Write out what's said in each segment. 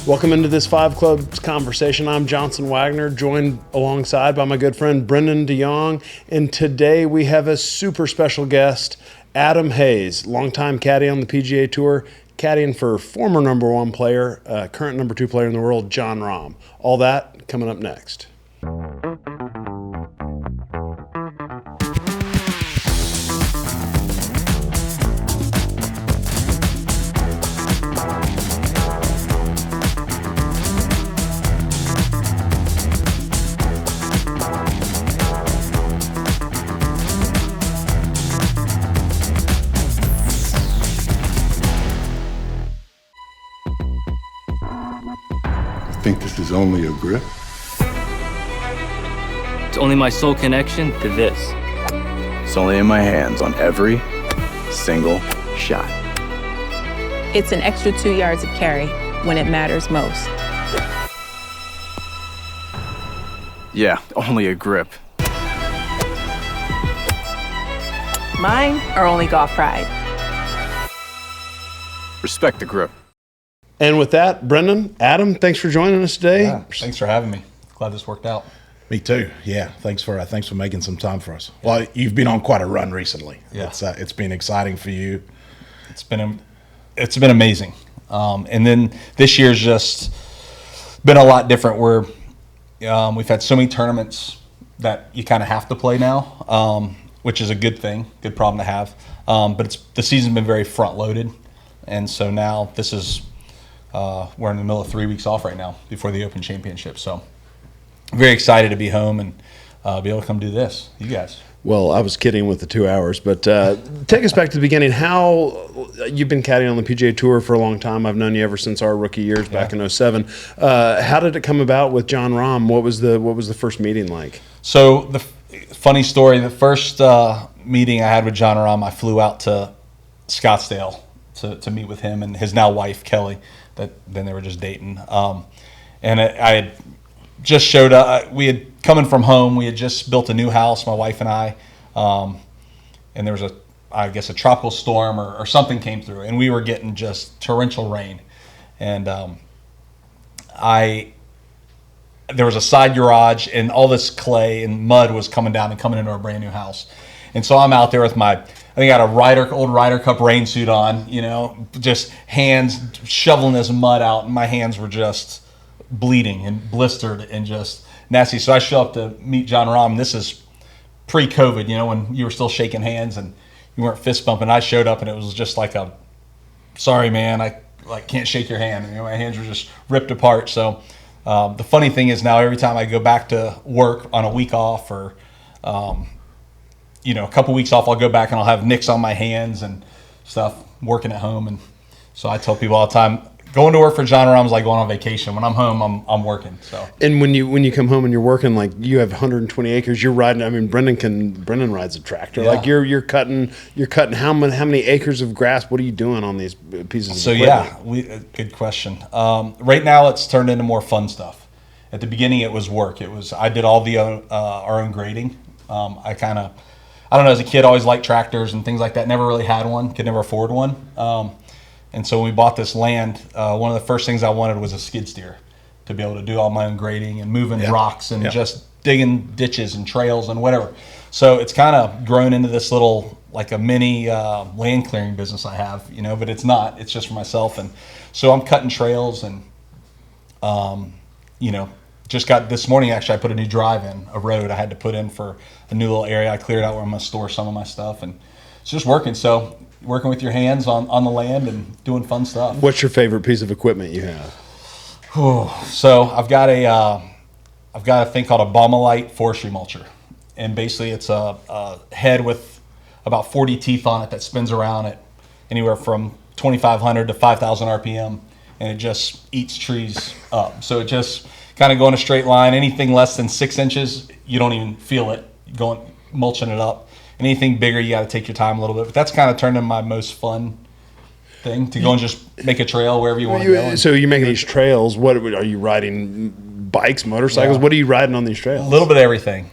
Welcome into this Five Clubs conversation. I'm Johnson Wagner, joined alongside by my good friend Brendon de Jonge. And today we have a super special guest, Adam Hayes, longtime caddy on the PGA Tour, caddying for former number one player, current number two player in the world, Jon Rahm. All that coming up next. I think this is only a grip. It's only my sole connection to this. It's only in my hands on every single shot. It's an extra 2 yards of carry when it matters most. Yeah, only a grip. Mine are only golf pride. Respect the grip. And with that, Brendon, Adam, thanks for joining us today. Yeah, thanks for having me. Glad this worked out. Me too. Yeah, thanks for making some time for us. Well, you've been on quite a run recently. Yeah, it's been exciting for you. It's been amazing. And then this year's just been a lot different. We've had so many tournaments that you kind of have to play now, which is a good thing, good problem to have. But the season's been very front loaded, and so now this is. We're in the middle of 3 weeks off right now before the Open Championship. So very excited to be home and be able to come do this. You guys. Well, I was kidding with the 2 hours, but take us back to the beginning. How you've been caddying on the PGA Tour for a long time. I've known you ever since our rookie years back in 07. How did it come about with Jon Rahm? What was the first meeting like? So the funny story, the first meeting I had with Jon Rahm, I flew out to Scottsdale to meet with him and his now wife, Kelly. Then they were just dating. And I had just showed up. We had coming from home. We had just built a new house, my wife and I. And there was a tropical storm or something came through, and we were getting just torrential rain. And there was a side garage, and all this clay and mud was coming down and coming into our brand new house. And so I'm out there with I think I had old Ryder Cup rain suit on, just hands shoveling this mud out, and my hands were just bleeding and blistered and just nasty. So I show up to meet Jon Rahm. This is pre-COVID, when you were still shaking hands and you weren't fist bumping. I showed up and it was just like sorry man, I can't shake your hand. My hands were just ripped apart. So the funny thing is now every time I go back to work on a week off or a couple weeks off, I'll go back and I'll have nicks on my hands and stuff working at home. And so I tell people all the time, going to work for Jon Rahm is like going on vacation. When I'm home, I'm working. So. And when you come home and you're working, like you have 120 acres, you're riding. I mean, Brendon rides a tractor. Yeah. Like you're cutting how many acres of grass? What are you doing on these pieces of equipment? Good question. Right now it's turned into more fun stuff. At the beginning it was work. I did all our own grading. I don't know, as a kid, I always liked tractors and things like that. Never really had one, could never afford one. And so when we bought this land, one of the first things I wanted was a skid steer to be able to do all my own grading and moving rocks and just digging ditches and trails and whatever. So it's kind of grown into this little, like a mini land clearing business I have, but it's not. It's just for myself. And so I'm cutting trails and, just got this morning, actually, I put a new drive in, a road I had to put in for a new little area. I cleared out where I'm going to store some of my stuff. And it's just working. So working with your hands on the land and doing fun stuff. What's your favorite piece of equipment you have? So I've got a thing called a Baumelite forestry mulcher. And basically it's a head with about 40 teeth on it that spins around at anywhere from 2,500 to 5,000 RPM. And it just eats trees up. So it just kind of go in a straight line. Anything less than 6 inches, you don't even feel it mulching it up. Anything bigger, you got to take your time a little bit. But that's kind of turned into my most fun thing, to go and just make a trail wherever you want to go. So you're making these trails. What are you riding? Bikes, motorcycles? Yeah. What are you riding on these trails? A little bit of everything.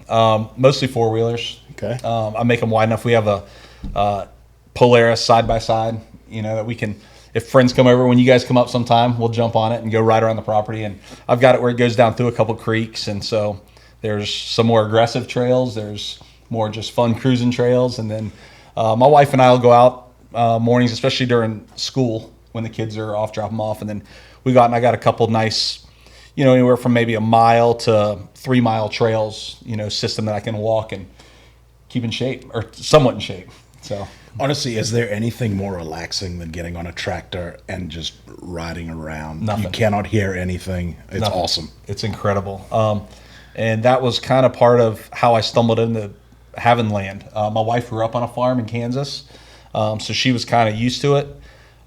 Mostly four-wheelers. Okay. I make them wide enough. We have a Polaris side-by-side, that we can if friends come over, when you guys come up sometime, we'll jump on it and go right around the property. And I've got it where it goes down through a couple creeks, and so there's some more aggressive trails. There's more just fun cruising trails, and then my wife and I will go out mornings, especially during school when the kids are off, drop them off, and then we go out and I got a couple nice, anywhere from maybe a mile to 3 mile trails, system that I can walk and keep in shape, or somewhat in shape. So Honestly, is there anything more relaxing than getting on a tractor and just riding around? Nothing. You cannot hear anything. It's Nothing. awesome. It's incredible. And that was kind of part of how I stumbled into having land. My wife grew up on a farm in Kansas, so she was kind of used to it.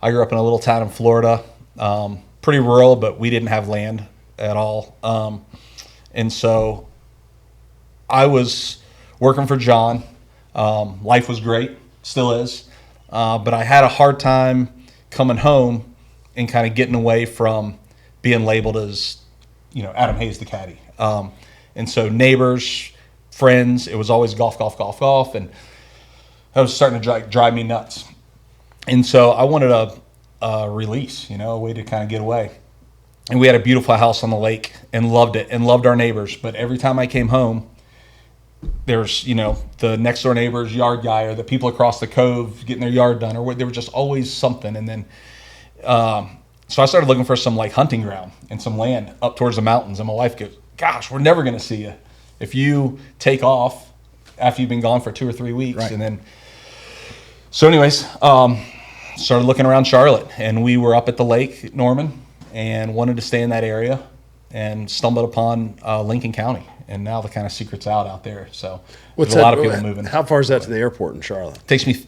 I grew up in a little town in Florida, pretty rural, but we didn't have land at all. And so I was working for Jon. Life was great, still is. But I had a hard time coming home and kind of getting away from being labeled as, Adam Hayes, the caddy. And so neighbors, friends, it was always golf, golf, golf, golf. And that was starting to drive me nuts. And so I wanted a release, a way to kind of get away. And we had a beautiful house on the lake and loved it and loved our neighbors. But every time I came home, there's, the next door neighbor's yard guy or the people across the cove getting their yard done, or there was just always something. And then, so I started looking for some like hunting ground and some land up towards the mountains. And my wife goes, "Gosh, we're never going to see you if you take off after you've been gone for 2 or 3 weeks." Right. And then, so anyways, started looking around Charlotte, and we were up at the lake, Norman, and wanted to stay in that area, and stumbled upon Lincoln County. And now the kind of secret's out there. So there's a lot of people moving. How far is that to the airport in Charlotte? Takes me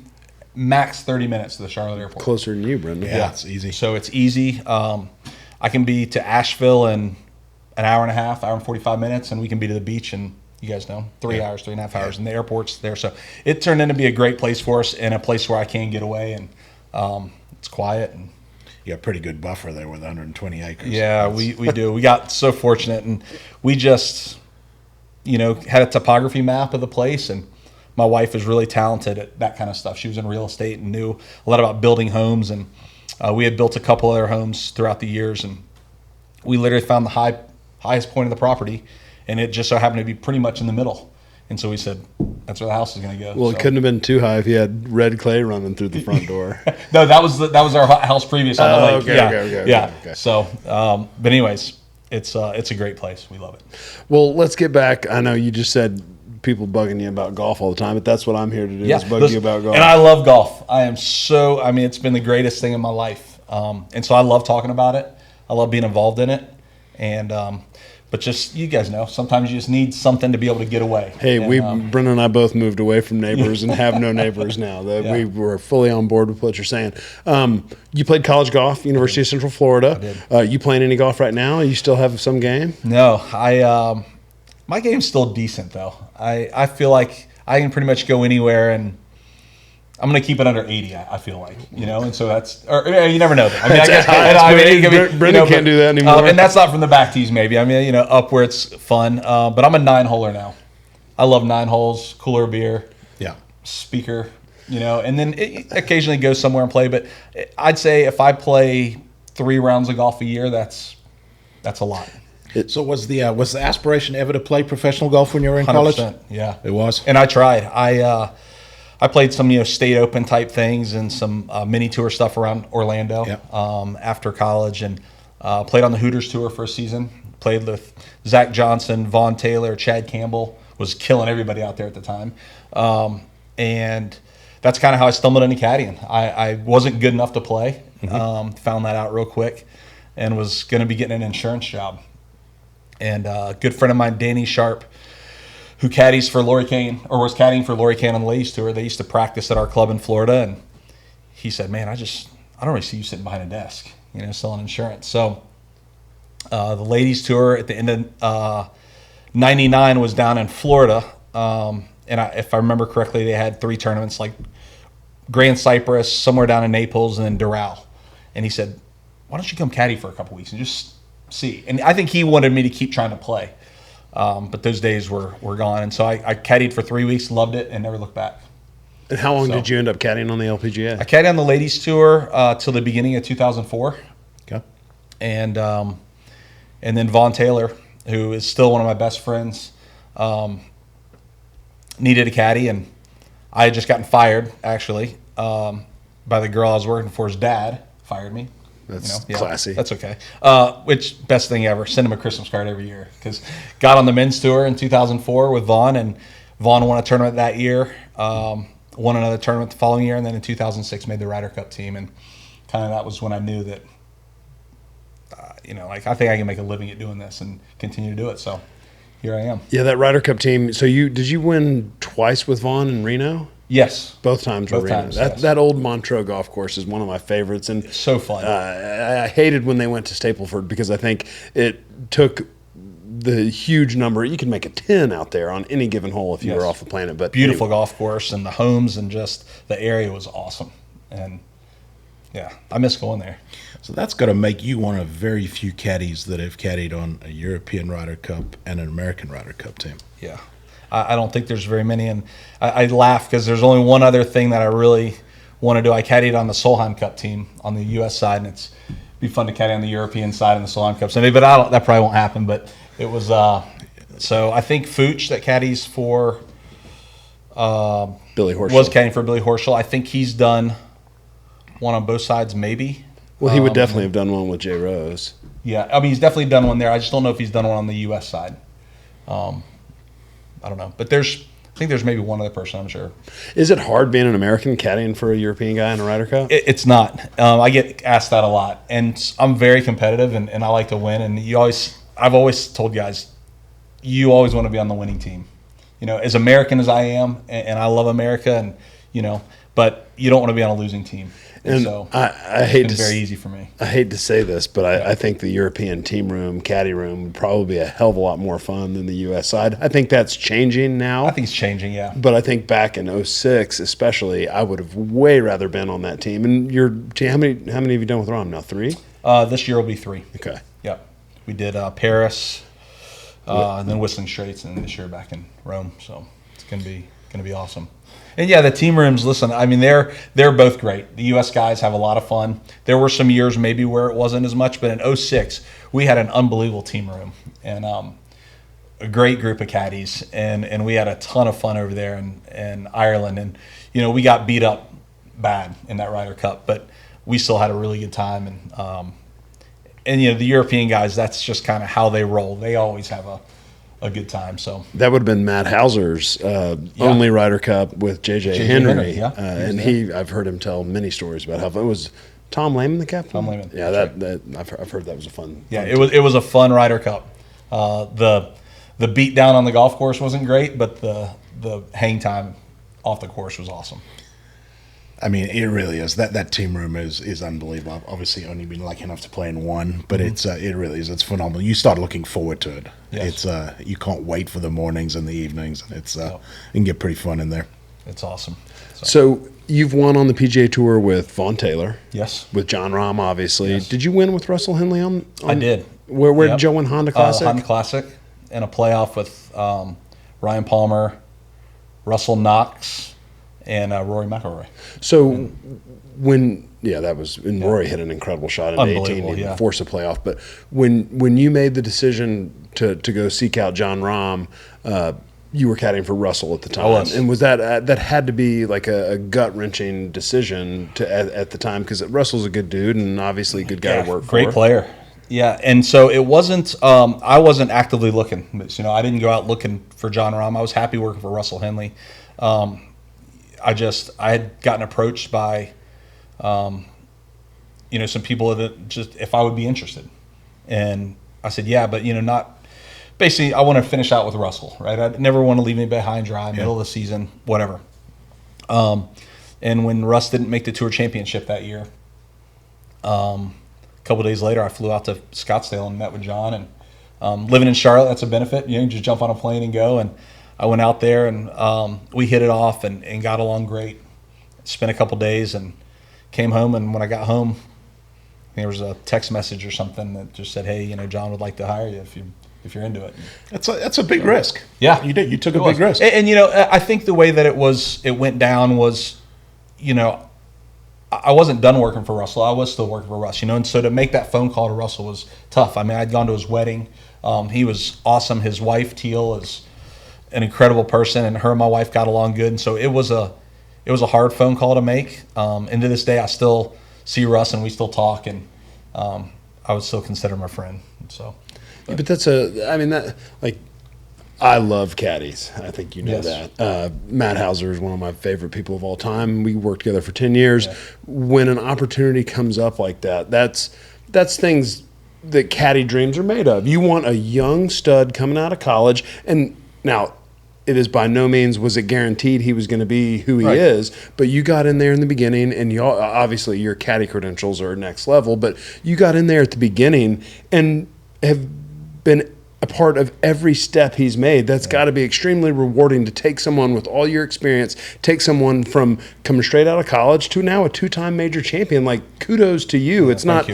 max 30 minutes to the Charlotte airport. Closer than you, Brendon. Yeah, it's easy. So it's easy. I can be to Asheville in an hour and a half, hour and 45 minutes, and we can be to the beach in, you guys know, 3 hours, 3.5 hours, and the airport's there. So it turned into be a great place for us, and a place where I can get away, and it's quiet. And You got a pretty good buffer there with 120 acres. yeah, we do. We got so fortunate, and we just, had a topography map of the place, and my wife is really talented at that kind of stuff. She was in real estate and knew a lot about building homes, and we had built a couple other homes throughout the years, and we literally found the highest point of the property, and it just so happened to be pretty much in the middle. And so we said, that's where the house is going to go. Well, it couldn't have been too high if you had red clay running through the front door. No, that was our house previous on the lake. Okay. So, but anyways, it's a great place. We love it. Well, let's get back. I know you just said people bugging you about golf all the time, but that's what I'm here to do, is bug you about golf. And I love golf. It's been the greatest thing in my life. And so I love talking about it. I love being involved in it. And, but just, you guys know, sometimes you just need something to be able to get away. Hey, and, Brendon and I both moved away from neighbors and have no neighbors now. We were fully on board with what you're saying. You played college golf, University of Central Florida. I did. You playing any golf right now? You still have some game? No, my game's still decent though. I feel like I can pretty much go anywhere, and I'm going to keep it under 80. I feel like, and so you never know. Brendon can't do that anymore. And that's not from the back tees, maybe. Up where it's fun. But I'm a 9-holer now. I love 9 holes, cooler beer, speaker, and then occasionally go somewhere and play. But I'd say if I play 3 rounds of golf a year, that's a lot. So was the aspiration ever to play professional golf when you were in college? 100%, yeah, it was. And I tried. I played some state open type things and some mini tour stuff around Orlando after college, and played on the Hooters tour for a season. Played with Zach Johnson, Vaughn Taylor, Chad Campbell, was killing everybody out there at the time. And that's kind of how I stumbled into caddying. I wasn't good enough to play. Found that out real quick, and was going to be getting an insurance job. And a good friend of mine, Danny Sharp, who caddies for Lori Kane, or was caddying for Lori Kane on the ladies tour. They used to practice at our club in Florida, and he said, "Man, I don't really see you sitting behind a desk, selling insurance." So the ladies tour at the end of '99 was down in Florida, and if I remember correctly, they had 3 tournaments, like Grand Cypress, somewhere down in Naples, and then Doral. And he said, "Why don't you come caddy for a couple weeks and just see?" And I think he wanted me to keep trying to play. But those days were gone. And so I caddied for 3 weeks, loved it, and never looked back. And how long So- did you end up caddying on the LPGA? I caddied on the ladies tour till the beginning of 2004, Okay. and then Vaughn Taylor, who is still one of my best friends, needed a caddy, and I had just gotten fired actually by the girl I was working for. His dad fired me. That's classy. That's okay. Which best thing ever? Send him a Christmas card every year, because got on the men's tour in 2004 with Vaughn, and Vaughn won a tournament that year. Won another tournament the following year, and then in 2006 made the Ryder Cup team, and kind of that was when I knew that, like I think I can make a living at doing this and continue to do it. So here I am. Yeah, that Ryder Cup team. So did you win twice with Vaughn in Reno? Yes, Both times were Both Reno. times, That yes. that old Montreux golf course is one of my favorites, and so fun. I hated when they went to Stapleford because I think it took the huge number. You can make a 10 out there on any given hole if you Yes. were off the planet. But Beautiful anyway. golf course, and the homes and just the area was awesome. And yeah, I miss going there. So that's got to make you one of very few caddies that have caddied on a European Ryder Cup and an American Ryder Cup team. Yeah, I don't think there's very many, and I laugh because there's only one other thing that I really want to do. I caddied on the Solheim Cup team on the U.S. side, and it'd be fun to caddy on the European side in the Solheim Cup someday, but that probably won't happen. But it was so I think Fooch that caddies for Billy Horschel was caddying for Billy Horschel. I think he's done one on both sides, maybe. Well, he would definitely have done one with Jay Rose. Yeah, I mean he's definitely done one there. I just don't know if he's done one on the U.S. side. I don't know, but I think there's maybe one other person. I'm sure. Is it hard being an American caddying for a European guy in a Ryder Cup? It's not. I get asked that a lot, and I'm very competitive, and I like to win. And I've always told guys, you always want to be on the winning team. As American as I am, and I love America, and but you don't want to be on a losing team. And so I hate it's to very easy for me. I hate to say this, but I think the European team room, caddy room, would probably be a hell of a lot more fun than the U.S. side. I think that's changing now. I think it's changing, yeah. But I think back in 06 especially, I would have way rather been on that team. And your team, how many have you done with Rahm now? 3? This year will be 3. Okay. Yep. We did Paris, and then Whistling Straits, and then this year back in Rome. So it's gonna be awesome. And yeah, the team rooms. Listen, I mean they're both great. The U.S. guys have a lot of fun. There were some years maybe where it wasn't as much, but in 06 we had an unbelievable team room and a great group of caddies, and we had a ton of fun over there in Ireland. And we got beat up bad in that Ryder Cup, but we still had a really good time. And the European guys, that's just kind of how they roll. They always have a good time. So That would have been Matt Hauser's only Ryder Cup with J.J. Henry. yeah. And I've heard him tell many stories about how it was Tom Lehman the captain. Tom Lehman, Yeah, that's I've heard that was a fun. yeah, it was a fun Ryder Cup. The beat down on the golf course wasn't great, but the hang time off the course was awesome. I mean, it really is. That team room is unbelievable. I've obviously only been lucky enough to play in one, but it really is. It's phenomenal. You start looking forward to it. Yes. It's you can't wait for the mornings and the evenings. It can get pretty fun in there. It's awesome. So you've won on the PGA Tour with Vaughn Taylor. Yes. With Jon Rahm, obviously. Yes. Did you win with Russell Henley on I did. Where Yep. did you win? Honda Classic? Honda Classic, and a playoff with Ryan Palmer, Russell Knox, and Rory McIlroy. So that was, and Rory hit an incredible shot in 18 Unbelievable, to yeah. force a playoff. But when you made the decision to go seek out Jon Rahm, you were caddying for Russell at the time. I was. And was that had to be like a gut wrenching decision at the time, because Russell's a good dude and obviously a good guy to work for. Great player. Yeah, and so it wasn't. I wasn't actively looking. But, I didn't go out looking for Jon Rahm. I was happy working for Russell Henley. I had gotten approached by, some people that just if I would be interested, and I said yeah, but not. Basically, I want to finish out with Russell, right? I never want to leave me behind dry, middle of the season, whatever. And when Russ didn't make the Tour Championship that year, a couple days later, I flew out to Scottsdale and met with John. And living in Charlotte, that's a benefit. You just jump on a plane and go. And I went out there, and we hit it off and got along great. Spent a couple days and came home. And when I got home, there was a text message or something that just said, "Hey, John would like to hire you if you if you're into it. That's a big risk. Yeah, you did. You took it a big was. risk. And I think the way that it went down was, I wasn't done working for Russell. I was still working for Russ, and so to make that phone call to Russell was tough. I mean, I'd gone to his wedding. He was awesome. His wife, Teal, is an incredible person, and her and my wife got along good. And so it was a hard phone call to make. And to this day, I still see Russ, and we still talk, and I would still consider him a friend. So, yeah, but I love caddies. I think you know that. Matt Hauser is one of my favorite people of all time. We worked together for 10 years. Yeah. When an opportunity comes up like that, that's things that caddy dreams are made of. You want a young stud coming out of college, and now it is by no means was it guaranteed he was going to be who he is, but you got in there in the beginning, and you obviously your caddy credentials are next level, but you got in there at the beginning and have been a part of every step he's made. That's got to be extremely rewarding to take someone with all your experience, take someone from coming straight out of college to now a two-time major champion. Like, kudos to you. It's not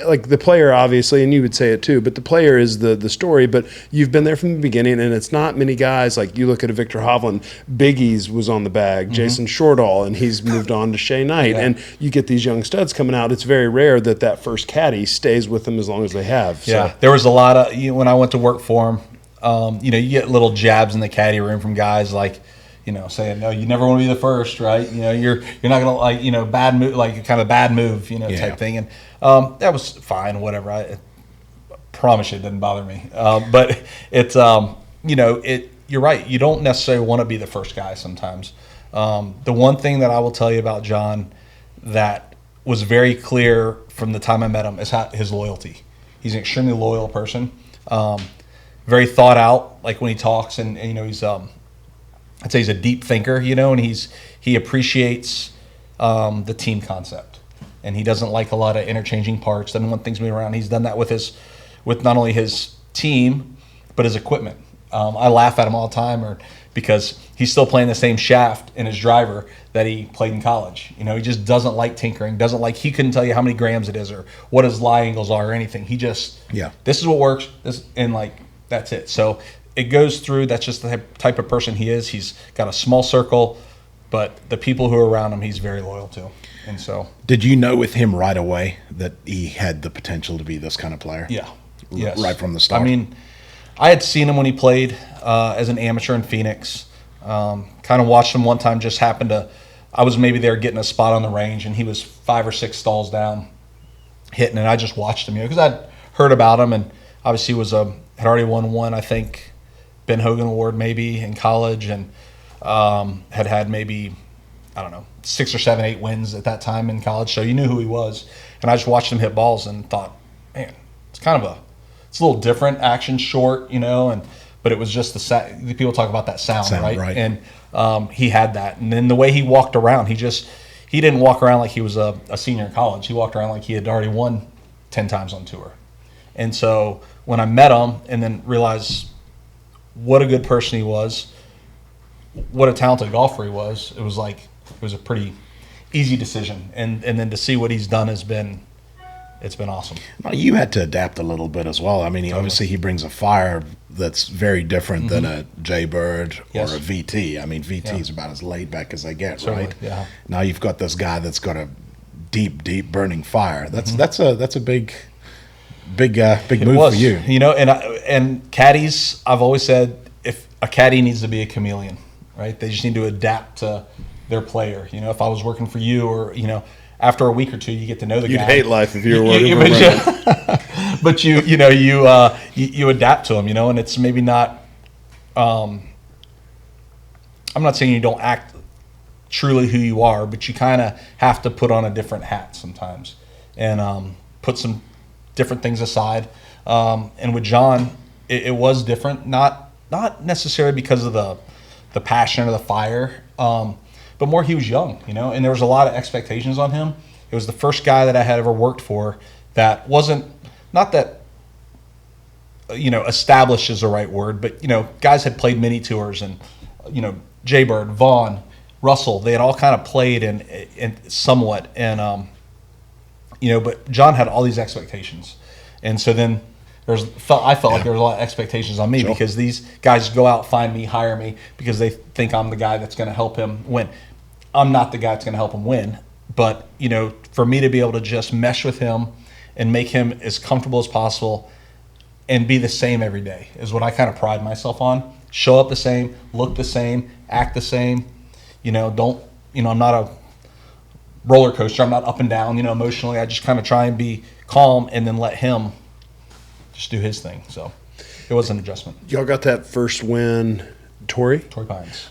like the player, obviously, and you would say it too, but the player is the story. But you've been there from the beginning, and it's not many guys. Like, you look at a Victor Hovland, Biggie's was on the bag, Jason Shortall, and he's moved on to Shea Knight. And you get these young studs coming out. It's very rare that first caddy stays with them as long as they have. Yeah, so. There was a lot of when I went to work for him. You get little jabs in the caddy room from guys like, saying, no, you never want to be the first, right? You're not gonna bad move, like kind of bad move, type thing. And that was fine, whatever. I promise you it didn't bother me. But it's you're right. You don't necessarily want to be the first guy sometimes. The one thing that I will tell you about Jon that was very clear from the time I met him is his loyalty. He's an extremely loyal person. Very thought out, like when he talks, and he's I'd say he's a deep thinker, and he appreciates the team concept, and he doesn't like a lot of interchanging parts. Doesn't want things moving around. He's done that with not only his team but his equipment. I laugh at him all the time, because he's still playing the same shaft in his driver that he played in college. He just doesn't like tinkering. He couldn't tell you how many grams it is or what his lie angles are or anything. He just this is what works. That's it. So it goes through. That's just the type of person he is. He's got a small circle, but the people who are around him, he's very loyal to. And so, did you know with him right away that he had the potential to be this kind of player? Yeah, yes. Right from the start. I mean, I had seen him when he played as an amateur in Phoenix. Kind of watched him one time. Just happened to, I was maybe there getting a spot on the range, and he was 5 or 6 stalls down, hitting, and I just watched him, because I'd heard about him, and obviously had already won one, I think, Ben Hogan Award maybe in college, and had maybe, I don't know, 6 or 7, 8 wins at that time in college. So you knew who he was, and I just watched him hit balls and thought, man, it's a little different, action short, but it was just the people talk about that sound, right? And he had that, and then the way he walked around, he didn't walk around like he was a senior in college. He walked around like he had already won 10 times on tour. And so when I met him and then realized what a good person he was, what a talented golfer he was, it was a pretty easy decision. And then to see what he's done it's been awesome. Well, you had to adapt a little bit as well. I mean, obviously he brings a fire that's very different than a Jay Bird or a VT. I mean, VT is about as laid back as they get, Certainly, right? Yeah. Now you've got this guy that's got a deep burning fire. That's a big move for you. And caddies, I've always said, if a caddy needs to be a chameleon, right? They just need to adapt to their player. If I was working for you, or after a week or two, you get to know the guy. You'd hate life if you were working for him. But you adapt to him, and it's maybe not. I'm not saying you don't act truly who you are, but you kind of have to put on a different hat sometimes, and put some different things aside. And with Jon, it was different, not necessarily because of the passion or the fire, but more he was young, and there was a lot of expectations on him. It was the first guy that I had ever worked for that wasn't, not that, established is the right word, but, guys had played mini tours, and, Jay Bird, Vaughn, Russell, they had all kind of played in somewhat, and, but Jon had all these expectations. And so then I felt like there was a lot of expectations on me because these guys go out, find me, hire me because they think I'm the guy that's going to help him win. I'm not the guy that's going to help him win, but for me to be able to just mesh with him and make him as comfortable as possible and be the same every day is what I kind of pride myself on. Show up the same, look the same, act the same. I'm not a roller coaster. I'm not up and down, emotionally. I just kind of try and be calm and then let him just do his thing. So it was an adjustment. Y'all got that first win, Torrey Pines.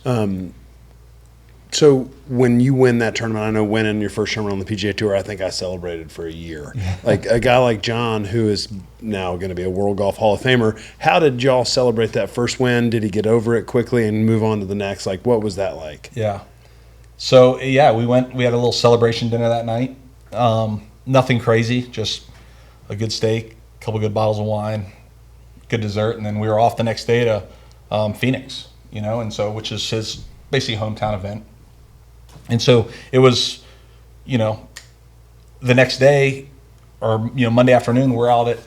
So when you win that tournament, I know winning your first tournament on the PGA Tour, I think I celebrated for a year. Like a guy like Jon, who is now going to be a World Golf Hall of Famer, how did y'all celebrate that first win? Did he get over it quickly and move on to the next? Like, what was that like? Yeah. So, we had a little celebration dinner that night. Nothing crazy, just a good steak, a couple good bottles of wine, good dessert, and then we were off the next day to Phoenix, which is his basically hometown event. And so it was, the next day or, Monday afternoon, we're out at,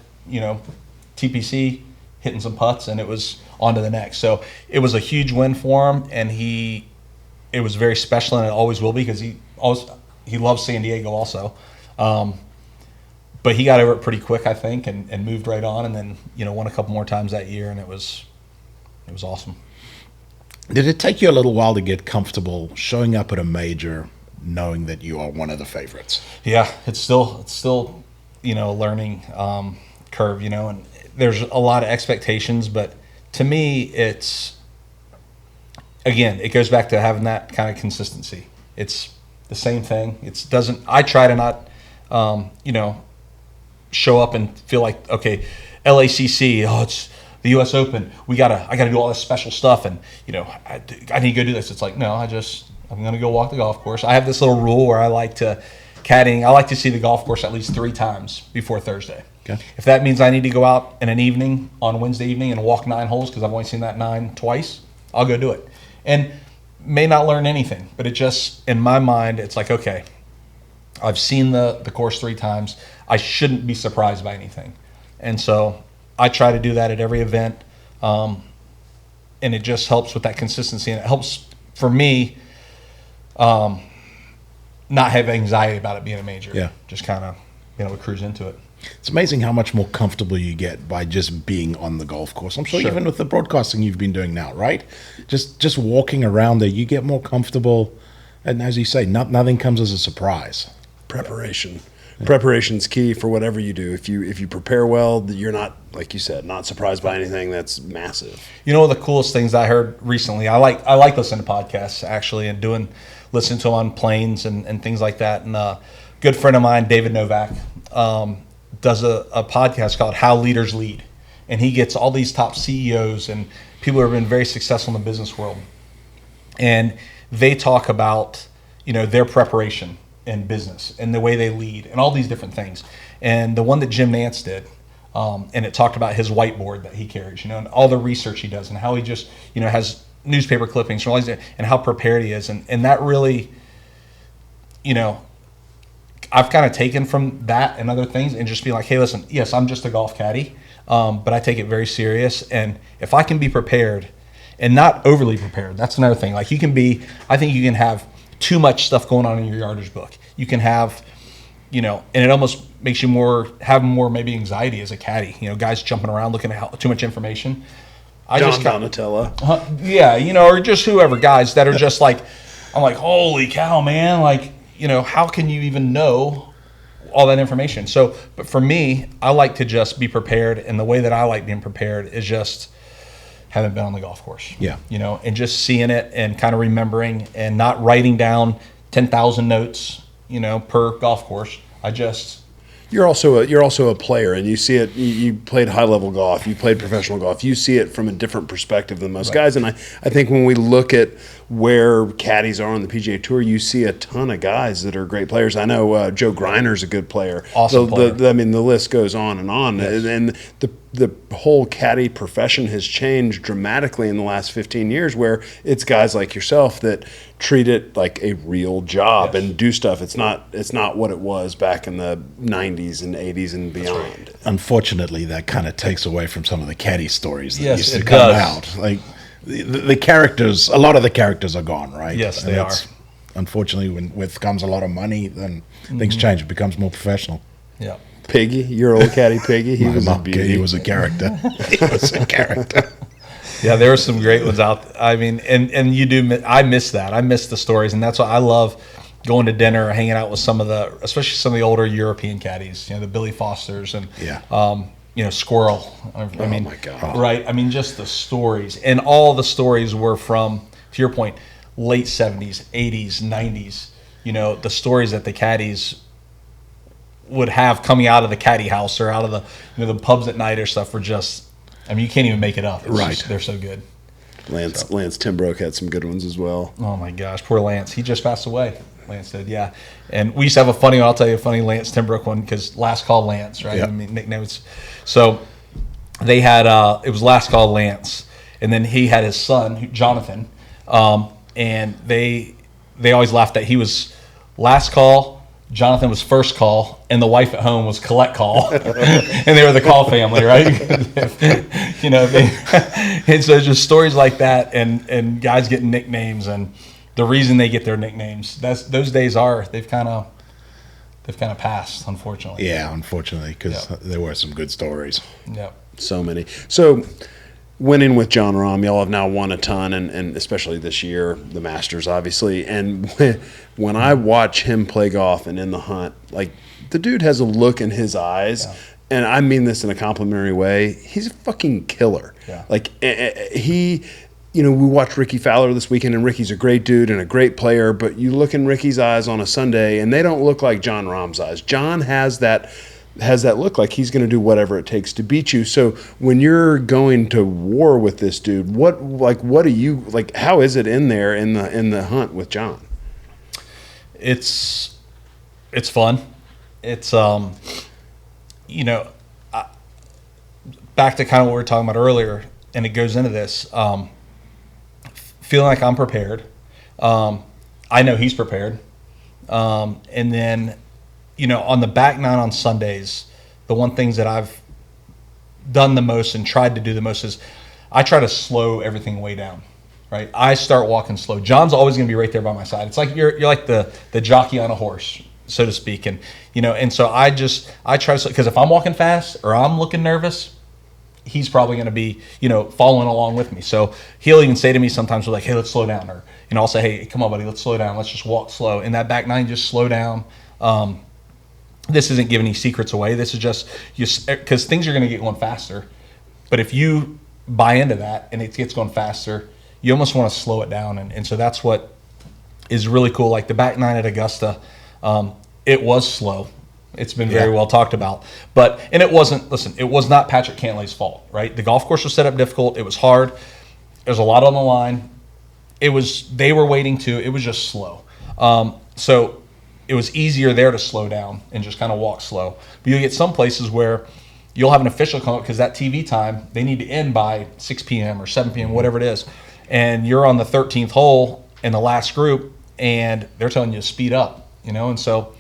TPC hitting some putts, and it was on to the next. So it was a huge win for him, and it was very special, and it always will be because he loves San Diego also. But he got over it pretty quick, I think, and moved right on, and then, won a couple more times that year, and it was awesome. Did it take you a little while to get comfortable showing up at a major knowing that you are one of the favorites? Yeah, it's still a learning curve, and there's a lot of expectations, but to me it goes back to having that kind of consistency. It's the same thing. I try to not show up and feel like, okay, LACC, it's the U.S. Open, I got to do all this special stuff, and I need to go do this. It's like, no, I'm going to go walk the golf course. I have this little rule where I like to caddying. I like to see the golf course at least 3 times before Thursday. Okay. If that means I need to go out in an evening on Wednesday evening and walk 9 holes because I've only seen that 9 twice, I'll go do it. And may not learn anything, but it just, in my mind, it's like, okay, I've seen the course 3 times. I shouldn't be surprised by anything. And so I try to do that at every event, and it just helps with that consistency, and it helps for me not have anxiety about it being a major. Yeah. Just kind of being able to cruise into it. It's amazing how much more comfortable you get by just being on the golf course. I'm sure even with the broadcasting you've been doing now, right? Just walking around there, you get more comfortable, and as you say, nothing comes as a surprise. Preparation. Preparation's key for whatever you do. If you prepare well, you're not, like you said, not surprised by anything. That's massive. One of the coolest things I heard recently, I like listening to podcasts actually, and listening to them on planes and things like that. And a good friend of mine, David Novak, does a podcast called How Leaders Lead, and he gets all these top CEOs and people who have been very successful in the business world, and they talk about their preparation in business and the way they lead and all these different things. And the one that Jim Nance did, and it talked about his whiteboard that he carries, and all the research he does and how he just, has newspaper clippings and how prepared he is. And that really, I've kind of taken from that and other things and just be like, hey, listen, yes, I'm just a golf caddy, but I take it very serious. And if I can be prepared and not overly prepared, that's another thing. Like I think you can have too much stuff going on in your yardage book. You can have, and it almost makes you have more maybe anxiety as a caddy. Guys jumping around looking at too much information. John Donatella. Or just whoever, guys that are just like, I'm like, holy cow, man. Like, how can you even know all that information? So, but for me, I like to just be prepared. And the way that I like being prepared is just haven't been on the golf course. Yeah. And just seeing it and kind of remembering and not writing down 10,000 notes, per golf course. You're also a player, and you see it. You played high level golf. You played professional golf. You see it from a different perspective than most guys. And I think when we look at where caddies are on the PGA Tour, you see a ton of guys that are great players. I know Joe Griner's a good player. Awesome player. The list goes on and on. Yes. And the the whole caddy profession has changed dramatically in the last 15 years, where it's guys like yourself that treat it like a real job and do stuff. It's not what it was back in the 90s and 80s and beyond. Unfortunately, that kind of takes away from some of the caddy stories that Yes, used to it come does. out. Like the characters, a lot of the characters are gone, right? Yes, And they that's- Unfortunately, when with comes a lot of money, then things change. It becomes more professional. Yeah. Piggy, your old caddy Piggy, he was a beauty. He was a character. He was a character. Yeah, there were some great ones out. I mean, and you do. I miss that. I miss the stories, and that's why I love going to dinner, or hanging out with some of the, especially some of the older European caddies. You know, the Billy Fosters and Squirrel. I mean, my God. Right. I mean, just the stories, and all the stories were from, to your point, late 70s, 80s, 90s. You know, the stories that the caddies would have coming out of the caddy house or out of the the pubs at night or stuff were just, I mean, you can't even make it up. It's Right. just, they're so good. Lance Timbrook had some good ones as well. Oh my gosh, poor Lance. He just passed away. Lance did, yeah. And we used to have a funny one. I'll tell you a funny Lance Timbrook one, because Last Call Lance, right? Yep. I mean, nicknames. So they had, it was Last Call Lance. And then he had his son, Jonathan. And they always laughed that he was Last Call, Jonathan was First Call, and the wife at home was Collect Call. And they were the Call family, right? You know, and so just stories like that, and guys getting nicknames, and the reason they get their nicknames. Those days they've kind of passed, unfortunately. Yeah, unfortunately, because there were some good stories. Yeah. So many. So winning with Jon Rahm, y'all have now won a ton, and especially this year, the Masters, obviously. And when I watch him play golf and in the hunt, like, the dude has a look in his eyes, and I mean this in a complimentary way. He's a fucking killer. Yeah. Like, he, we watched Ricky Fowler this weekend, and Ricky's a great dude and a great player, but you look in Ricky's eyes on a Sunday, and they don't look like Jon Rahm's eyes. Jon has that look like he's going to do whatever it takes to beat you. So when you're going to war with this dude, what do you like? How is it in there in the hunt with Jon? It's fun. It's back to kind of what we were talking about earlier, and it goes into this. Feeling like I'm prepared. I know he's prepared. And then, on the back nine on Sundays, the one things that I've done the most and tried to do the most is I try to slow everything way down, right? I start walking slow. John's always going to be right there by my side. It's like you're like the jockey on a horse, so to speak. And, and so I try to, because if I'm walking fast or I'm looking nervous, he's probably going to be, following along with me. So he'll even say to me sometimes, we're like, hey, let's slow down. Or, I'll say, hey, come on, buddy, let's slow down. Let's just walk slow. And that back nine, just slow down. This isn't giving any secrets away. This is just because things are going to get going faster. But if you buy into that and it gets going faster, you almost want to slow it down. And so that's what is really cool. Like the back nine at Augusta, it was slow. It's been very well talked about. And it was not Patrick Cantlay's fault, right? The golf course was set up difficult. It was hard. There's a lot on the line. They were waiting too. It was just slow. So it was easier there to slow down and just kind of walk slow. But you'll get some places where you'll have an official come up because that TV time, they need to end by 6 p.m. or 7 p.m., whatever it is. And you're on the 13th hole in the last group, and they're telling you to speed up, And so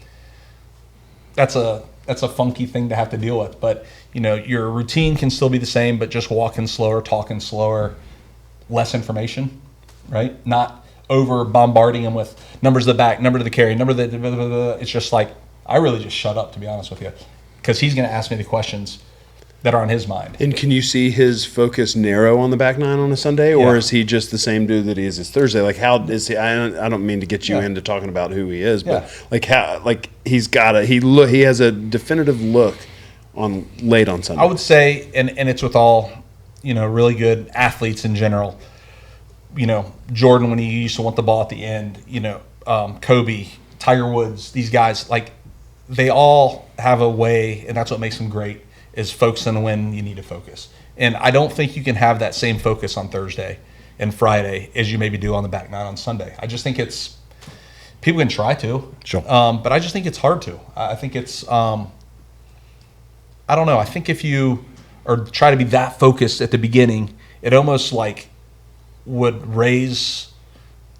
that's a funky thing to have to deal with. But, your routine can still be the same, but just walking slower, talking slower, less information, right? Not over bombarding them with numbers of the back, number to the carry, number of the. It's just like, I really just shut up, to be honest with you, because he's going to ask me the questions that are on his mind. And can you see his focus narrow on the back nine on a Sunday, or is he just the same dude that he is this Thursday? Like, how is he? I don't mean to get you into talking about who he is, but like how, like he has a definitive look on late on Sunday. I would say, and it's with all, really good athletes in general. Jordan, when he used to want the ball at the end, Kobe, Tiger Woods, these guys, like, they all have a way, and that's what makes them great, is focusing when you need to focus. And I don't think you can have that same focus on Thursday and Friday as you maybe do on the back nine on Sunday. I just think people can try to, Sure. But I just think it's hard to. I think it's, I don't know. I think if you or try to be that focused at the beginning, it almost like would raise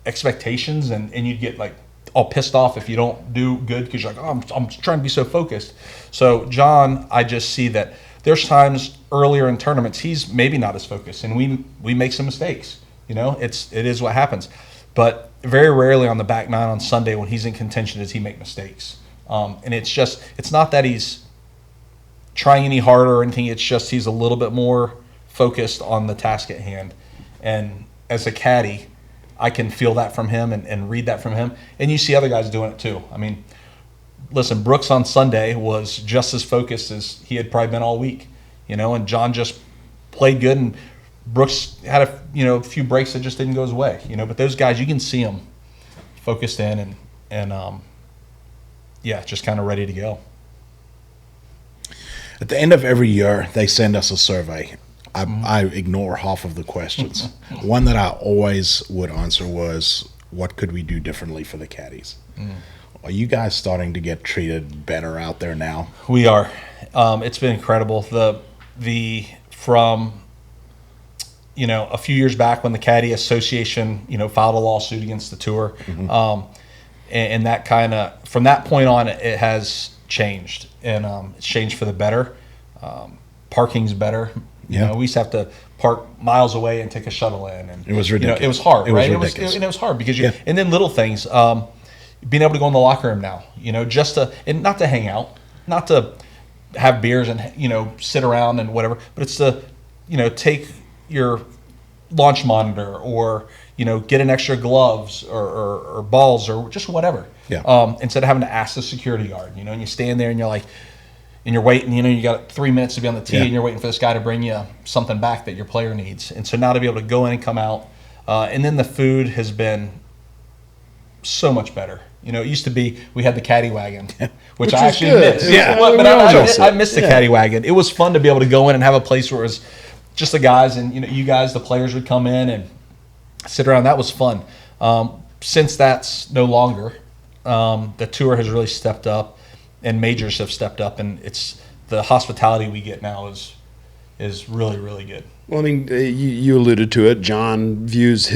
expectations, and you'd get like all pissed off if you don't do good because you're like, oh, I'm trying to be so focused. So Jon, I just see that there's times earlier in tournaments he's maybe not as focused, and we make some mistakes. You know, it is what happens. But very rarely on the back nine on Sunday when he's in contention does he make mistakes. And it's not that he's trying any harder or anything. It's just he's a little bit more focused on the task at hand. And as a caddy, I can feel that from him and read that from him. And you see other guys doing it too. I mean, listen, Brooks on Sunday was just as focused as he had probably been all week, you know, and Jon just played good, and Brooks had a few breaks that just didn't go his way, you know, but those guys, you can see them focused in and just kind of ready to go. At the end of every year, they send us a survey. I ignore half of the questions. One that I always would answer was, what could we do differently for the caddies? Are you guys starting to get treated better out there now? We are. It's been incredible. From a few years back when the Caddy Association, filed a lawsuit against the tour, and that kind of, from that point on, it has changed, and it's changed for the better. Parking's better. We used to have to park miles away and take a shuttle in, and it was ridiculous. It was hard, right? It was hard because and then little things, being able to go in the locker room now, just to, and not to hang out, not to have beers and sit around and whatever, but it's to take your launch monitor or get an extra gloves or balls or just whatever, instead of having to ask the security guard, and you stand there and you're like, and you're waiting, you got 3 minutes to be on the tee, and you're waiting for this guy to bring you something back that your player needs. And so now to be able to go in and come out, and then the food has been so much better. It used to be, we had the caddy wagon, which I actually missed. I missed the caddy wagon. It was fun to be able to go in and have a place where it was just the guys, and you guys, the players, would come in and sit around. That was fun. Since that's no longer, the tour has really stepped up, and majors have stepped up, and it's the hospitality we get now is really, really good. Well, I mean, you alluded to it. Jon views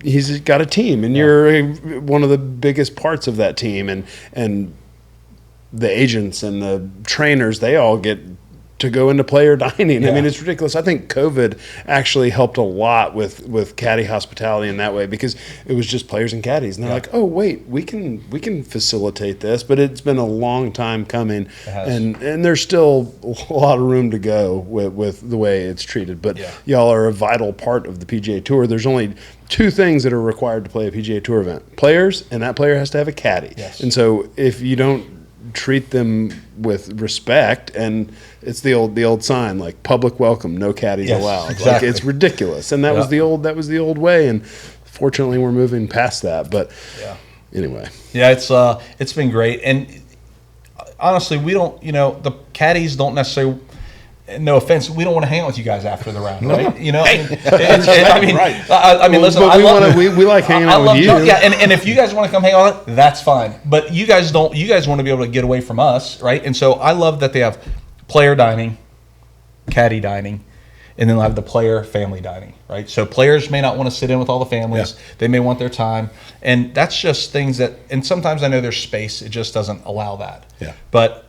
he's got a team, and you're one of the biggest parts of that team, and the agents and the trainers, they all get to go into player dining. I mean, it's ridiculous. I think COVID actually helped a lot with caddy hospitality in that way, because it was just players and caddies, and they're like, oh wait, we can facilitate this. But it's been a long time coming, and there's still a lot of room to go with the way it's treated. But y'all are a vital part of the PGA Tour. There's only two things that are required to play a PGA Tour event: players, and that player has to have a caddy. And so if you don't treat them with respect, and it's the old sign, like public welcome, no caddies allowed. Exactly. Like, it's ridiculous, and that was the old way. And fortunately, we're moving past that. But anyway, it's been great. And honestly, we don't, the caddies don't necessarily. No offense, we don't want to hang out with you guys after the round, right? I mean, listen, we like hanging out with you. And if you guys want to come hang out, that's fine. But you guys don't. You guys want to be able to get away from us, right? And so I love that they have player dining, caddy dining, and then they'll have the player family dining, right? So players may not want to sit in with all the families. They may want their time, and that's just things that. And sometimes I know there's space; it just doesn't allow that. But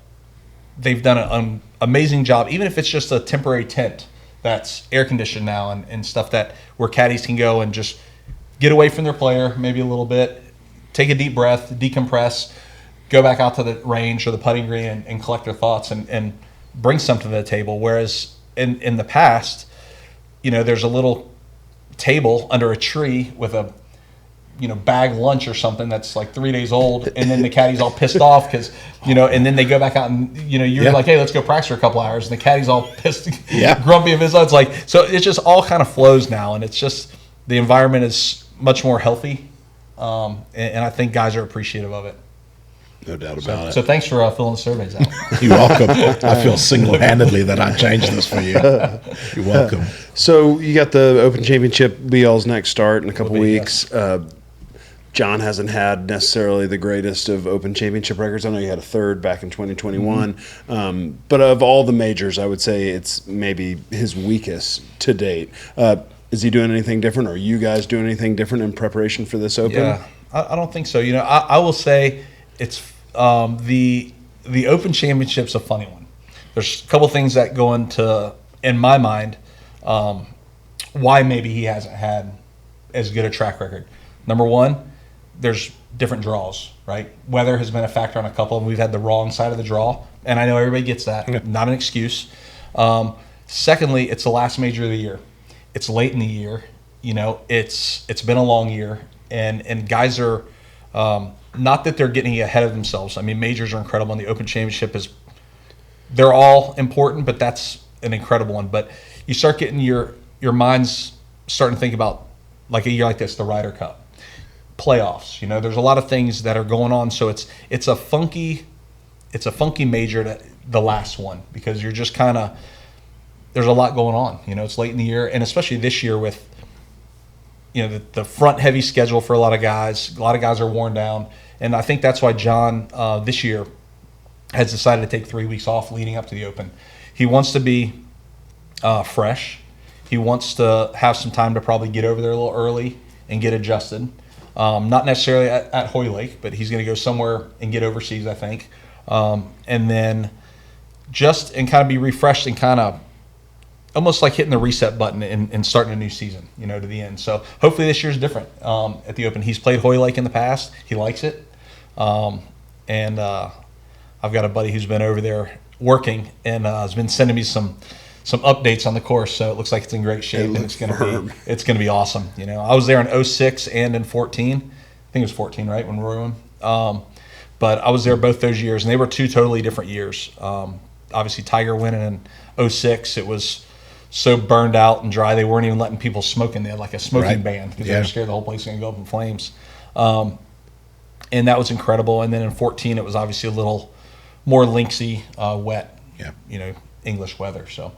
they've done an amazing job, even if it's just a temporary tent that's air conditioned now and stuff, that where caddies can go and just get away from their player maybe a little bit, take a deep breath, decompress, go back out to the range or the putting green and collect their thoughts and bring something to the table. Whereas in the past, there's a little table under a tree with a bag lunch or something that's like 3 days old, and then the caddy's all pissed off because, and then they go back out and, you're like, hey, let's go practice for a couple hours, and the caddy's all pissed, grumpy of his own. It's like, so it just all kind of flows now, and it's just, the environment is much more healthy, and I think guys are appreciative of it. No doubt about it. So thanks for filling the surveys out. You're welcome. I feel single-handedly that I changed this for you. You're welcome. So you got the Open Championship BL's next start in a couple weeks. Jon hasn't had necessarily the greatest of Open Championship records. I know he had a third back in 2021. But of all the majors, I would say it's maybe his weakest to date. Is he doing anything different? Are you guys doing anything different in preparation for this Open? Yeah, I don't think so. I will say it's the Open Championship's a funny one. There's a couple things that go into, in my mind, why maybe he hasn't had as good a track record. Number one, there's different draws, right? Weather has been a factor on a couple, and we've had the wrong side of the draw, and I know everybody gets that. Not an excuse. Secondly, it's the last major of the year. It's late in the year. It's been a long year, and guys are not that they're getting ahead of themselves. I mean, majors are incredible, and the Open Championship they're all important, but that's an incredible one. But you start getting your mind's starting to think about, like a year like this, the Ryder Cup, playoffs. There's a lot of things that are going on, so it's a funky major, the last one, because you're just kind of, there's a lot going on. It's late in the year, and especially this year with the front heavy schedule for a lot of guys. A lot of guys are worn down, and I think that's why Jon this year has decided to take 3 weeks off leading up to the Open. He wants to be fresh. He wants to have some time to probably get over there a little early and get adjusted. Not necessarily at Hoylake, but he's going to go somewhere and get overseas, I think. And then kind of be refreshed and kind of almost like hitting the reset button and starting a new season, to the end. So hopefully this year's different at the Open. He's played Hoylake in the past. He likes it. And I've got a buddy who's been over there working and has been sending me some updates on the course, so it looks like it's in great shape, and it's going to be awesome. I was there in 06 and in 14. I think it was 14, right, when Roy won. But I was there both those years, and they were two totally different years. Obviously, Tiger winning in 06, it was so burned out and dry, they weren't even letting people smoke in there, like a smoking ban, because they were scared the whole place was going to go up in flames. And that was incredible. And then in 14, it was obviously a little more linksy, wet, English weather. So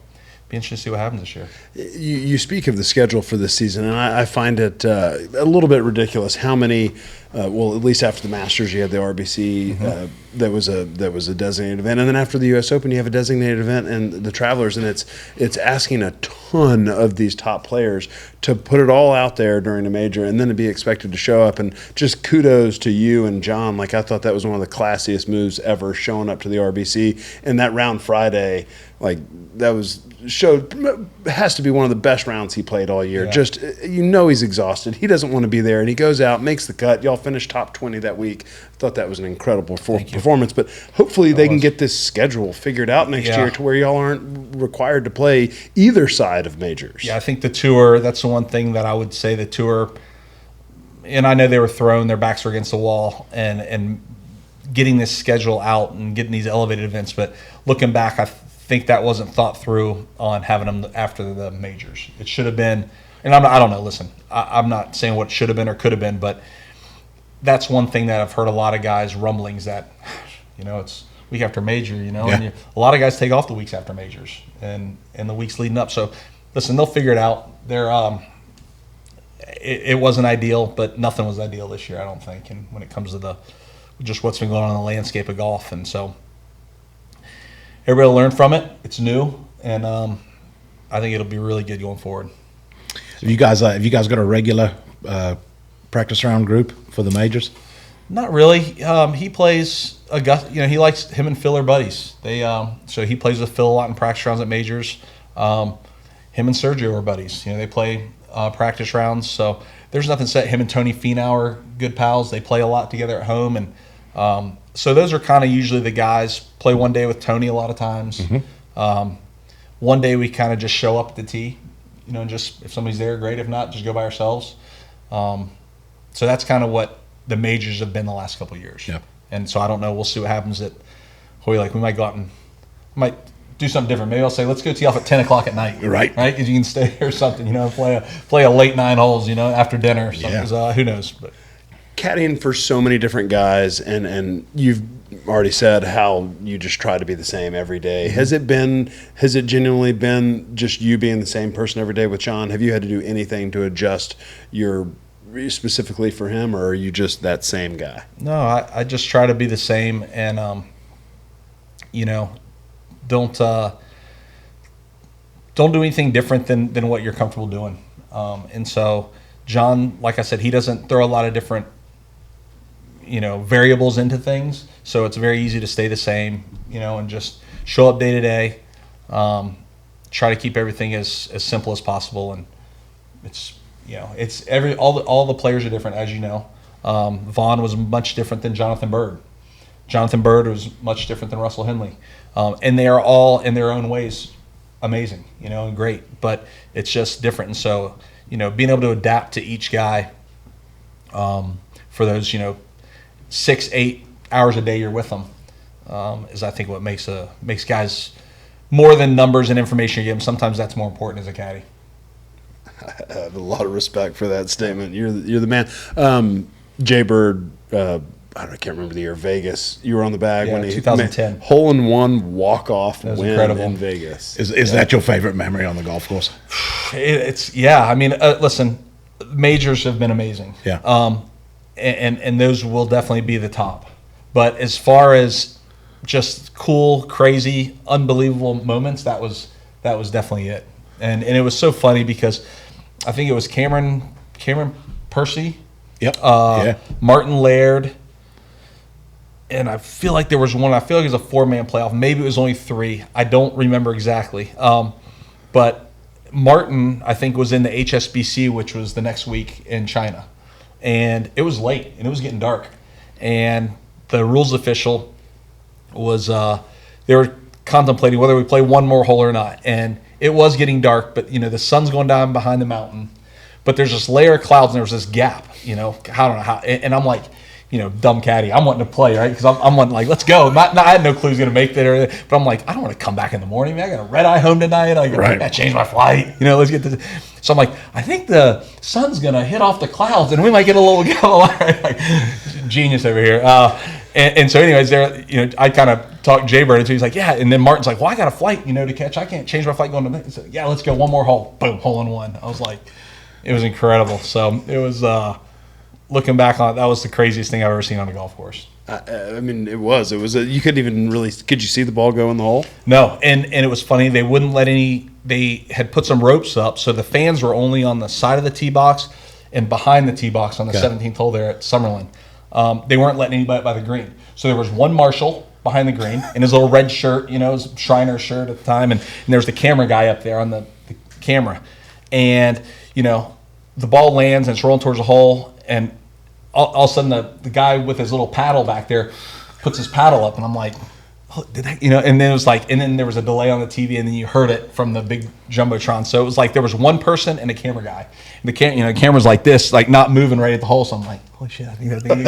be interesting to see what happens this year. You speak of the schedule for this season, and I find it a little bit ridiculous how many. At least after the Masters, you had the RBC. That was a designated event, and then after the U.S. Open, you have a designated event and the Travelers, and it's asking a ton of these top players to put it all out there during a major, and then to be expected to show up. And just kudos to you and Jon. Like, I thought that was one of the classiest moves ever, showing up to the RBC, and that round Friday, like that has to be one of the best rounds he played all year. Yeah. Just he's exhausted. He doesn't want to be there, and he goes out, makes the cut. Y'all finished top 20 that week. I thought that was an incredible performance. But hopefully they can get this schedule figured out next year to where y'all aren't required to play either side of majors. Yeah, I think the tour. That's the one thing that I would say. The tour, and I know they were thrown, their backs were against the wall, and getting this schedule out and getting these elevated events. But looking back, I think that wasn't thought through on having them after the majors. It should have been, and I don't know. Listen, I'm not saying what should have been or could have been, but that's one thing that I've heard a lot of guys rumblings that, it's week after major, and a lot of guys take off the weeks after majors and the weeks leading up. So, listen, they'll figure it out. It wasn't ideal, but nothing was ideal this year, I don't think. And when it comes to just what's been going on in the landscape of golf, and so everybody will learn from it. It's new, and I think it'll be really good going forward. Have you guys got a regular practice round group for the majors? Not really. He plays Augusta. He likes, him and Phil are buddies. So he plays with Phil a lot in practice rounds at majors. Him and Sergio are buddies. They play practice rounds. So there's nothing set. Him and Tony Finau are good pals. They play a lot together at home, and so those are kind of usually the guys. Play one day with Tony a lot of times. One day we kind of just show up at the tee, and just if somebody's there, great. If not, just go by ourselves. So that's kind of what the majors have been the last couple of years. Yep. And so I don't know. We'll see what happens at Hoylake. We might go out and do something different. Maybe I'll say, let's go tee off at 10 o'clock at night. Right. Because you can stay here or something, play a late 9 holes, after dinner or something. Yeah. Who knows? But caddying for so many different guys, and you've already said how you just try to be the same every day. Has it genuinely been just you being the same person every day with Jon? Have you had to do anything to adjust your specifically for him, or are you just that same guy? No, I just try to be the same, and don't do anything different than what you're comfortable doing. And so Jon, like I said, he doesn't throw a lot of different variables into things, so it's very easy to stay the same, and just show up day to day. Try to keep everything as simple as possible, and it's all the players are different, as you know. Vaughn was much different than Jonathan Bird. Jonathan Bird was much different than Russell Henley, and they are all in their own ways amazing, and great. But it's just different, and so being able to adapt to each guy for those 6-8 hours a day you're with them is, I think, what makes guys more than numbers and information you give them. Sometimes that's more important as a caddy. I have a lot of respect for that statement. You're the man. Jay Bird, I can't remember the year. Vegas. You were on the bag when he 2010 hole-in-one walk-off win incredible. in Vegas. Is that your favorite memory on the golf course? It's yeah. I mean, listen, majors have been amazing. Yeah. And those will definitely be the top. But as far as just cool, crazy, unbelievable moments, that was definitely it. And it was so funny because I think it was Cameron Percy, Yep. Yeah. Martin Laird, and I feel like there was one. I feel like it was a 4-man playoff. Maybe it was only 3. I don't remember exactly. But Martin, I think, was in the HSBC, which was the next week in China, and it was late and it was getting dark, and the rules official was they were contemplating whether we play one more hole or not, and it was getting dark, but the sun's going down behind the mountain, but there's this layer of clouds and there was this gap, I don't know how, and I'm like, dumb caddy, I'm wanting to play, right? Because I'm wanting, like, let's go. I had no clue he was going to make that, or anything, but I'm like, I don't want to come back in the morning, man. I got a red eye home tonight. I got to change my flight. Let's get this. So I'm like, I think the sun's going to hit off the clouds and we might get a little go. Like, genius over here. And so anyways, there, I kind of talked Jay Bird into, he's like, yeah. And then Martin's like, well, I got a flight, to catch. I can't change my flight going to, so, yeah, let's go one more hole. Boom, hole in one. I was like, it was incredible. So it was, looking back on it, that was the craziest thing I've ever seen on a golf course. I mean, it was you couldn't even really, could you see the ball go in the hole? No. And it was funny. They wouldn't let they had put some ropes up. So the fans were only on the side of the tee box and behind the tee box on the 17th hole there at Summerlin. They weren't letting anybody by the green. So there was one marshal behind the green in his little red shirt, his Shriner shirt at the time. And there's the camera guy up there on the camera. And, the ball lands and it's rolling towards the hole. And all of a sudden the guy with his little paddle back there puts his paddle up. And I'm like, oh, did that, and then it was like, and then there was a delay on the TV and then you heard it from the big Jumbotron. So it was like there was one person and a camera guy. And the camera's like this, like not moving right at the hole. So I'm like, holy shit, I think that thing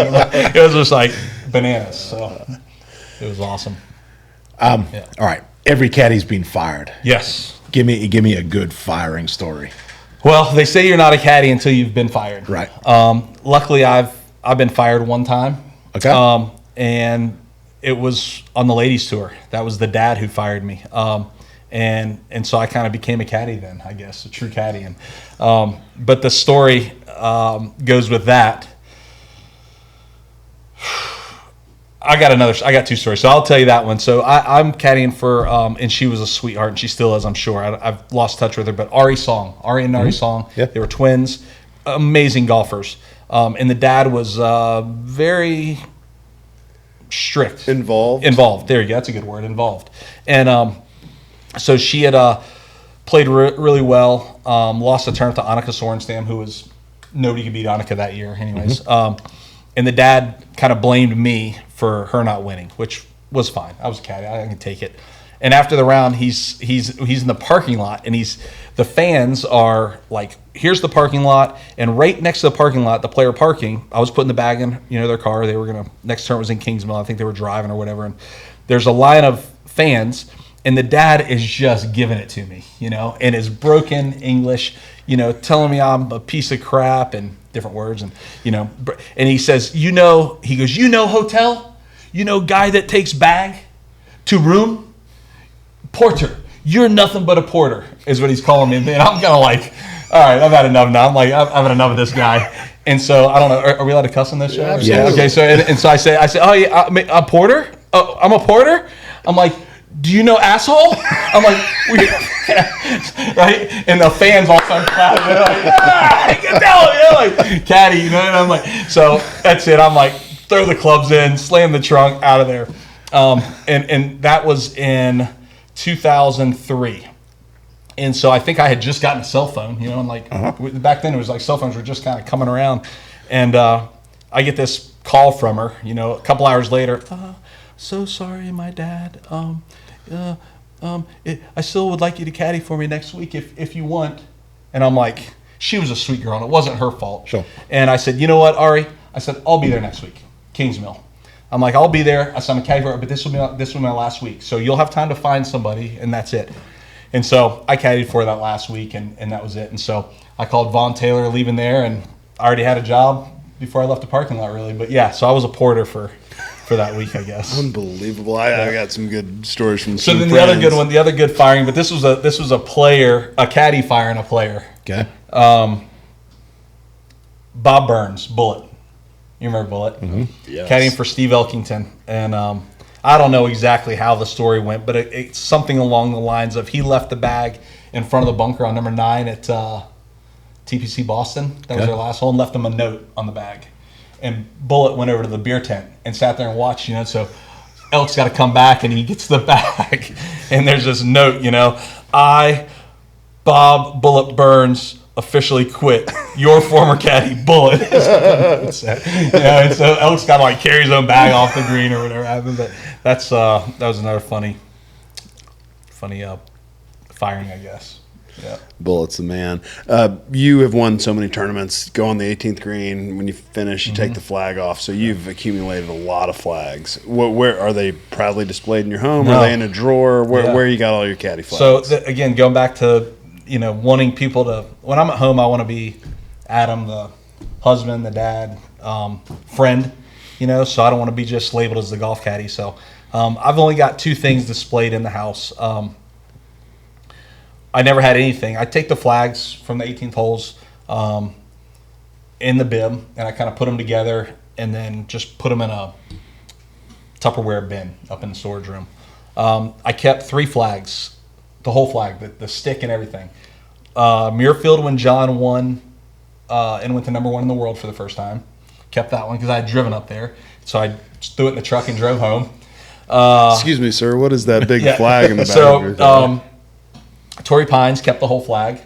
it was just like bananas. So it was awesome. All right. Every caddy's been fired. Yes. Give me a good firing story. Well, they say you're not a caddy until you've been fired. Right. Luckily, I've been fired one time. Okay. And it was on the ladies tour. That was the dad who fired me. And so I kind of became a caddy then, I guess, a true caddy. And but the story goes with that. I got 2 stories, so I'll tell you that one. So I'm caddying for, and she was a sweetheart, and she still is, I'm sure. I've lost touch with her, but Ari and Ari Song, Yeah. They were twins, amazing golfers. And the dad was very strict. Involved. There you go. That's a good word, involved. And so she had played really well, lost a tournament to Annika Sorenstam, who was, nobody could beat Annika that year anyways. And the dad kind of blamed me for her not winning, which was fine. I was a caddy. I can take it. And after the round, he's in the parking lot, and the fans are like, here's the parking lot, and right next to the parking lot, the player parking, I was putting the bag in, their car. They were next turn was in Kingsmill. I think they were driving or whatever. And there's a line of fans, and the dad is just giving it to me, in his broken English, telling me I'm a piece of crap and different words, and and he says, he goes, hotel, guy that takes bag to room, porter, you're nothing but a porter, is what he's calling me. And I'm kind of like, all right, I've had enough now. I'm like, I've had enough of this guy. And so I don't know. Are we allowed to cuss on this show? absolutely. Okay. So and so I say, oh yeah, a porter. Oh, I'm a porter. I'm like, do you know asshole? I'm like, right? And the fans all start clapping. They're like, get down, like caddy, you know. And I'm like, so that's it. I'm like, throw the clubs in, slam the trunk, out of there. And that was in 2003. And so I think I had just gotten a cell phone, you know, and like back then it was like cell phones were just kind of coming around. And I get this call from her, you know, a couple hours later. So sorry, my dad. I still would like you to caddy for me next week if you want. And I'm like, she was a sweet girl, and it wasn't her fault. Sure. And I said, you know what, Ari? I said, I'll be there next week, Kingsmill. I'm like, I'll be there. I said, I'm a caddy for her, but this will be my last week. So you'll have time to find somebody, and that's it. And so I caddied for her that last week, and that was it. And so I called Vaughn Taylor leaving there, and I already had a job before I left the parking lot, really. But yeah, so I was a porter for that week, I guess. Unbelievable. I got some good stories from So some then friends. the other good one, the other good firing, but this was a player, a caddy firing a player. Okay. Bob Burns, Bullet. You remember Bullet? Mm-hmm. Yes. Caddying for Steve Elkington. And I don't know exactly how the story went, but it's something along the lines of he left the bag in front of the bunker on number 9 at TPC Boston. That was their last hole, and left them a note on the bag. And Bullet went over to the beer tent and sat there and watched, you know. So Elk's got to come back, and he gets the bag. And there's this note, you know, I, Bob Bullet Burns, officially quit. Your former caddy, Bullet. And so Elk's got to like carry his own bag off the green or whatever happened. But that was another funny firing, I guess. Yeah. Bullet's the man. You have won so many tournaments. Go on the 18th green. When you finish, you take the flag off. So you've accumulated a lot of flags. Where are they proudly displayed in your home? No. Are they in a drawer? Where you got all your caddy flags? So again, going back to wanting people to. When I'm at home, I want to be Adam, the husband, the dad, friend. You know, so I don't want to be just labeled as the golf caddy. So I've only got 2 things displayed in the house. I never had anything. I take the flags from the 18th holes in the bib, and I kind of put them together and then just put them in a Tupperware bin up in the storage room. I kept 3 flags, the whole flag, the stick and everything. Muirfield when John won and went to number 1 in the world for the first time. Kept that one because I had driven up there. So I just threw it in the truck and drove home. Excuse me, sir. What is that big flag in the back of your car? Torrey Pines kept the whole flag,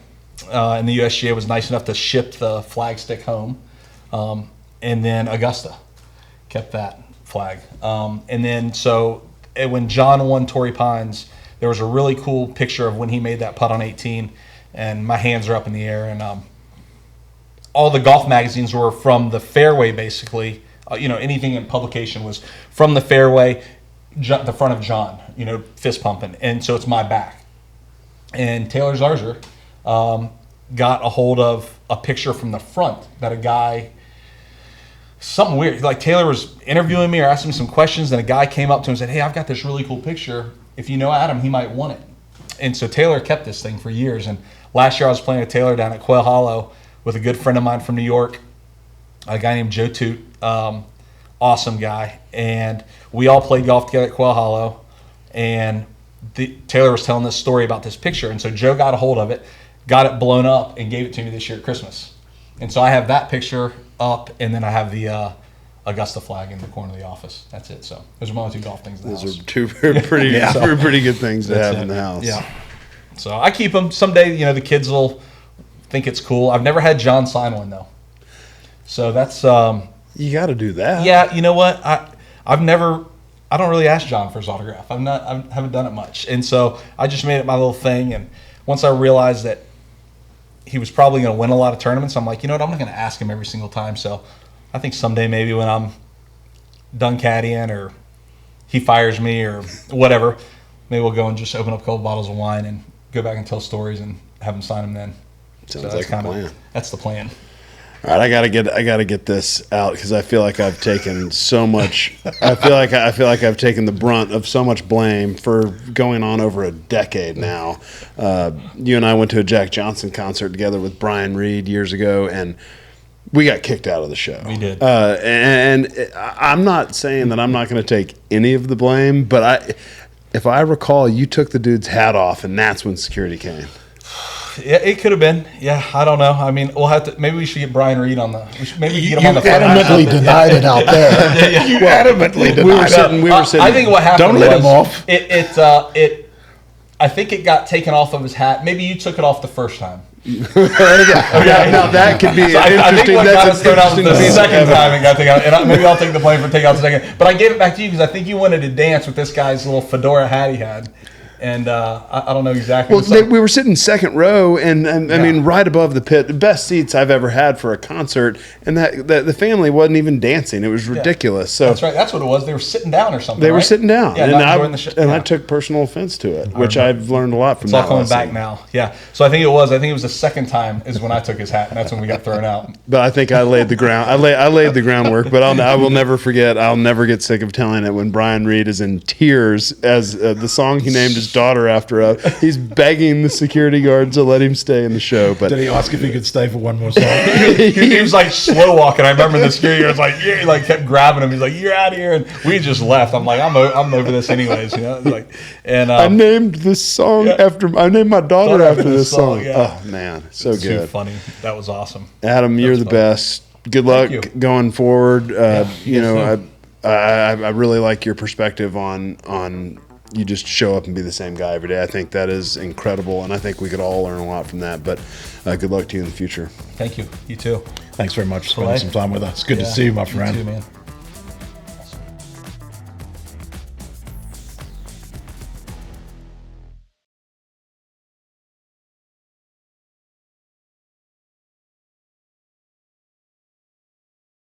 and the USGA was nice enough to ship the flag stick home. And then Augusta kept that flag. And then when John won Torrey Pines, there was a really cool picture of when he made that putt on 18, and my hands are up in the air. And all the golf magazines were from the fairway, basically. Anything in publication was from the fairway, the front of John, fist pumping. And so it's my back. And Taylor Zarger got a hold of a picture from the front that a guy, something weird, like Taylor was interviewing me or asking me some questions, and a guy came up to him and said, hey, I've got this really cool picture. If you know Adam, he might want it. And so Taylor kept this thing for years. And last year I was playing with Taylor down at Quail Hollow with a good friend of mine from New York, a guy named Joe Toot, awesome guy. And we all played golf together at Quail Hollow. And Taylor was telling this story about this picture, and so Joe got a hold of it, got it blown up, and gave it to me this year at Christmas. And so I have that picture up, and then I have the Augusta flag in the corner of the office. That's it. So those are my only 2 golf things in the house. Those are 2 pretty good things to have in the house. Yeah. So I keep them. Someday, the kids will think it's cool. I've never had John sign one though. So that's you got to do that. Yeah. You know what? I don't really ask John for his autograph. I haven't done it much. And so I just made it my little thing. And once I realized that he was probably going to win a lot of tournaments, I'm like, you know what? I'm not going to ask him every single time. So I think someday maybe when I'm done caddying or he fires me or whatever, maybe we'll go and just open up a couple bottles of wine and go back and tell stories and have him sign them then. Sounds like a plan. That's the plan. All right, I gotta get this out because I feel like I've taken so much. I feel like I've taken the brunt of so much blame for going on over a decade now. You and I went to a Jack Johnson concert together with Brian Reed years ago, and we got kicked out of the show. We did. And I'm not saying that I'm not going to take any of the blame, but if I recall, you took the dude's hat off, and that's when security came. Yeah, it could have been. Yeah, I don't know. I mean, we'll have to. Maybe we should get Brian Reed on the. Maybe we get him on the phone. Adamantly denied it out there. You adamantly denied it. We were sitting. I think what happened. Don't let him off. I think it got taken off of his hat. Maybe you took it off the first time. Now that could be So I think interesting. what got That's us thrown out was the interesting. second time it got taken out. And maybe I'll take the blame for taking out the second. But I gave it back to you because I think you wanted to dance with this guy's little fedora hat he had. And I don't know exactly. Well, we were sitting second row, and I mean, right above the pit, the best seats I've ever had for a concert. And the family wasn't even dancing; it was ridiculous. So that's right. That's what it was. They were sitting down or something. they were sitting down, Yeah, and not enjoying the show. I took personal offense to it, which I've learned a lot from. It's all that coming lesson. back now. Yeah. So I think it was the second time is when I took his hat, and that's when we got thrown out. But I think I laid the ground. I laid the groundwork. But I will never forget. I'll never get sick of telling it when Brian Reed is in tears as the song he named his daughter after. He's begging the security guard to let him stay in the show. But Did he ask if he could stay for one more song? he was like slow walking. I remember the security guard was like, yeah, he like kept grabbing him. He's like, you're out of here, and we just left. I'm like, I'm over this anyways, you know. Like, and I named this song after. I named my daughter after this song. Yeah. Oh man, so it's good. too funny. That was awesome. Adam, you're the fun. best. Good luck you. going forward. You know, too. I really like your perspective on you just show up and be the same guy every day. I think that is incredible, and I think we could all learn a lot from that. But good luck to you in the future. Thank you. You too. Thanks very much for spending some time with us. Good to see you, my friend. You too, man.